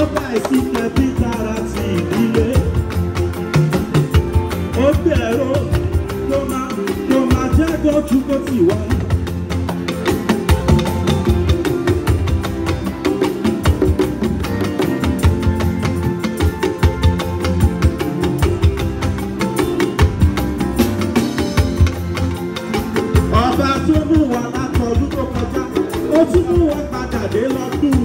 ó bá ìsìnkẹ́ bí tara ti ìdílé. Ó bẹ̀rù tó máa jẹ́ dójú kó ti wá. Ọba tó mú wa látọdún tó kọjá, ó tún mú wa padà dé lọ́dún.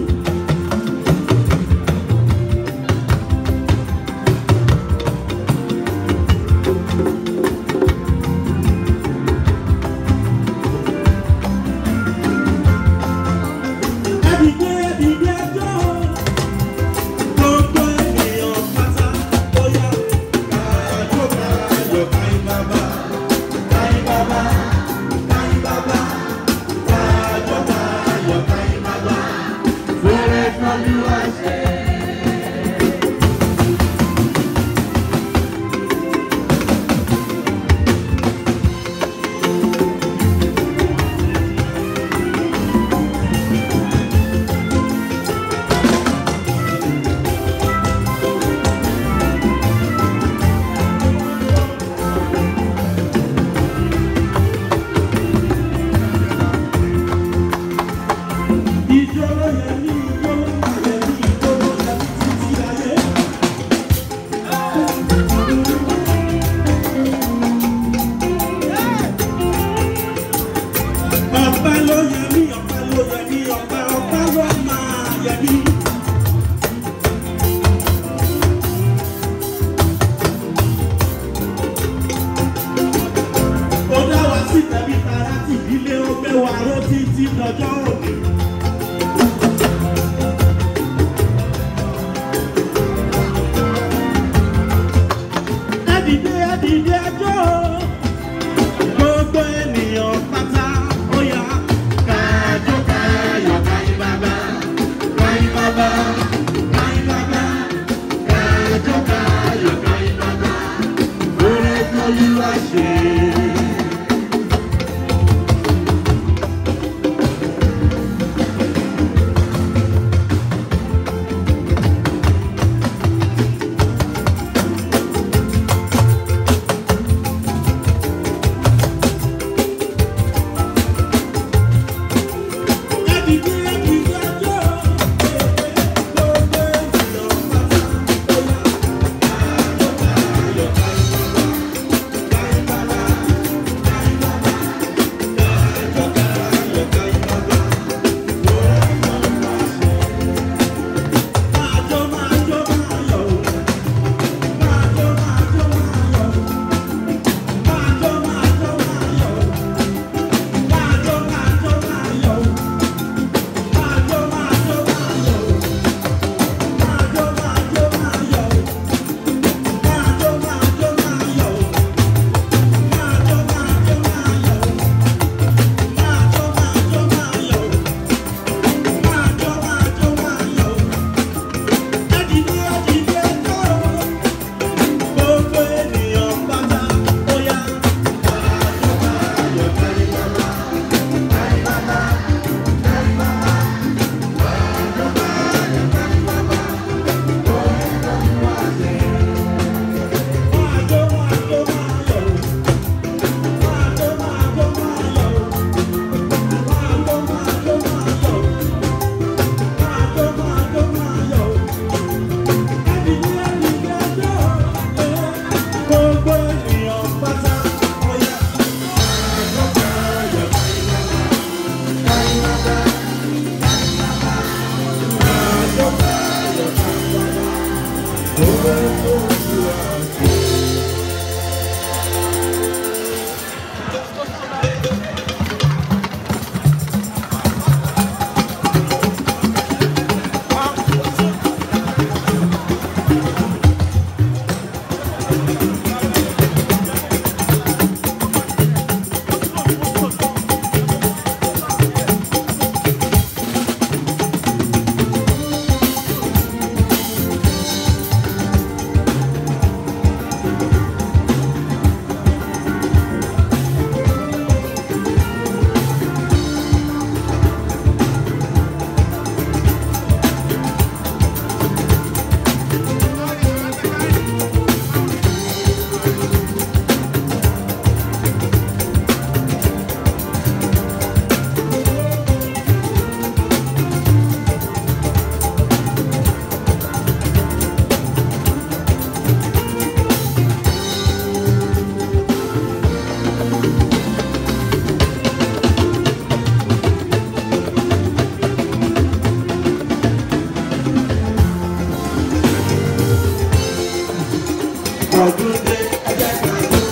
ọdún dé ẹjẹ́ ká yọ̀,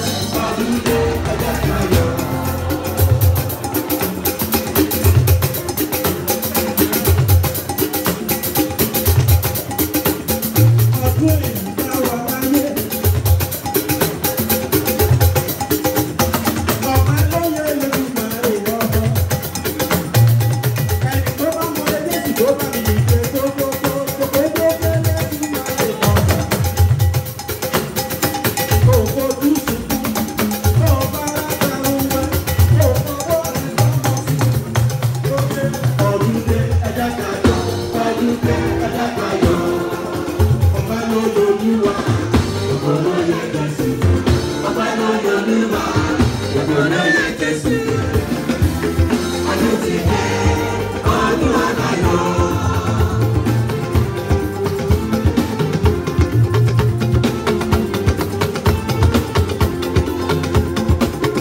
ọdún dé ẹjẹ́ ká yọ̀. Ọdún èyí bá wà láyé. Ọ̀pẹ ló yẹ lórí màá ìwọ ọmọ. Ẹni tó bá mọ ẹgbẹ́ tó bá mi ìgbé gbogbo lẹ́yìn máa lè mọ̀. Kò fojú sunkún, kò bá látàrún wẹ́, kò fọwọ́ rẹ̀ lọ́mọ sí. Ọdún dé ẹjẹ́ ká yọ̀, ọdún dé ẹjẹ́ ká yọ̀. Ọba ló lolúwa, ògo ló yẹ Jésù. Ọba ló lolúwa, ògo ló yẹ Jésù. Ọdún ti dé, ọdún àbáyọ̀.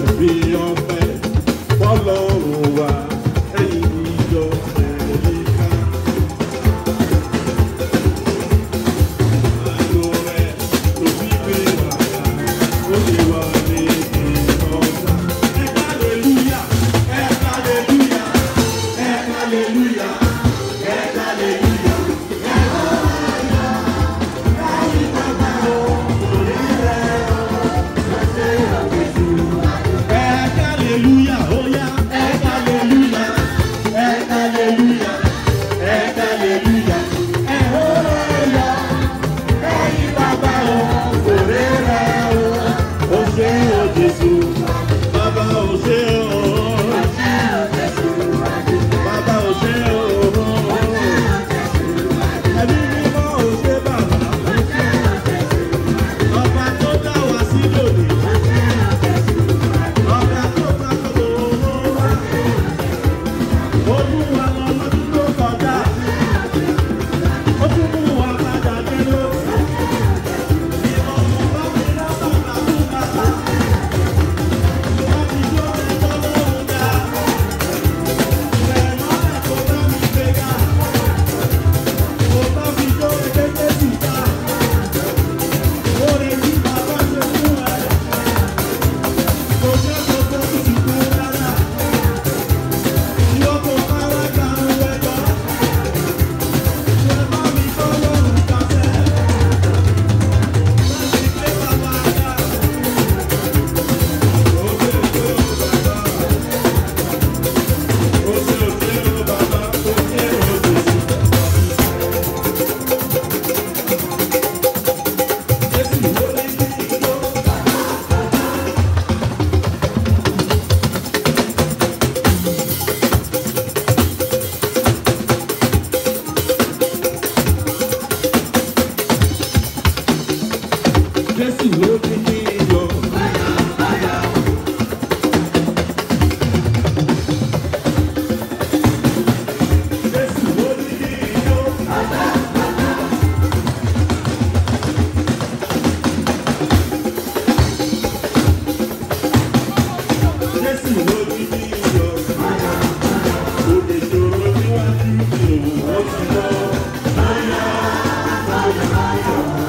Ẹ̀bí ọpẹ́ fọ́lọ́run wa, ẹ̀yin ìjọ ẹ̀ríkà. Àánú rẹ̀ tó fi gbé wá ga, ó lè wà ní ìrọ̀lá. Ẹ hallelujah, ẹ hallelujah, ẹ hallelujah, ẹ hallelujah, ẹ hallelujah. Láyé bàbá o, òní rẹ̀ o, ṣẹ̀ṣẹ̀ àgbèjì. Ẹ hallelujah, ó yá, ẹ hallelujah, ẹ hallelujah, ẹ hallelujah, ẹ hallelujah. Láyé bàbá o, òní rẹ̀ o, ó ṣe o Jésù. Bàbá o ṣe o, bàbá o ṣe o, ẹbí mímọ́ o ṣe bàbá. Ọba tó dá wa sí lónìí, ọba tó bá gbogbo owó wa. Olúwa lọ lọ́dún tó kọjá, ó tún mú wa padà dé lónìí. Ìmọ̀mù bá mi rá bàbá fún bàbá, bá mi jó ẹjọ́ lóhùn dá. Ìrẹ̀mọ́lẹ̀ kò bá mi gbéga, kò bá mi jó ẹgbẹ́ Jésù dá. Oore tí bàbá ṣe fún ẹ, kò jẹ́ gbogbo ìsìnkú rárá. Ìwọ kò fara gbanú ẹjọ́, ṣe bá mi kọ́ lọ́rùn kásẹ̀. Bá mi gbé bàbá dá. Ó ṣe òṣè ó bàbá, ó ṣe òṣè ó bàbá, ó ṣe òṣè. Jésù ló ní kí n jó. Jésù ló ní kí n jó. Jésù ló ní kí n jó. Jésù ló ní kí n jó. Òde ìṣòro níwájú mi ò, ó ti lọ. Bóyá, bóyá, bóyá.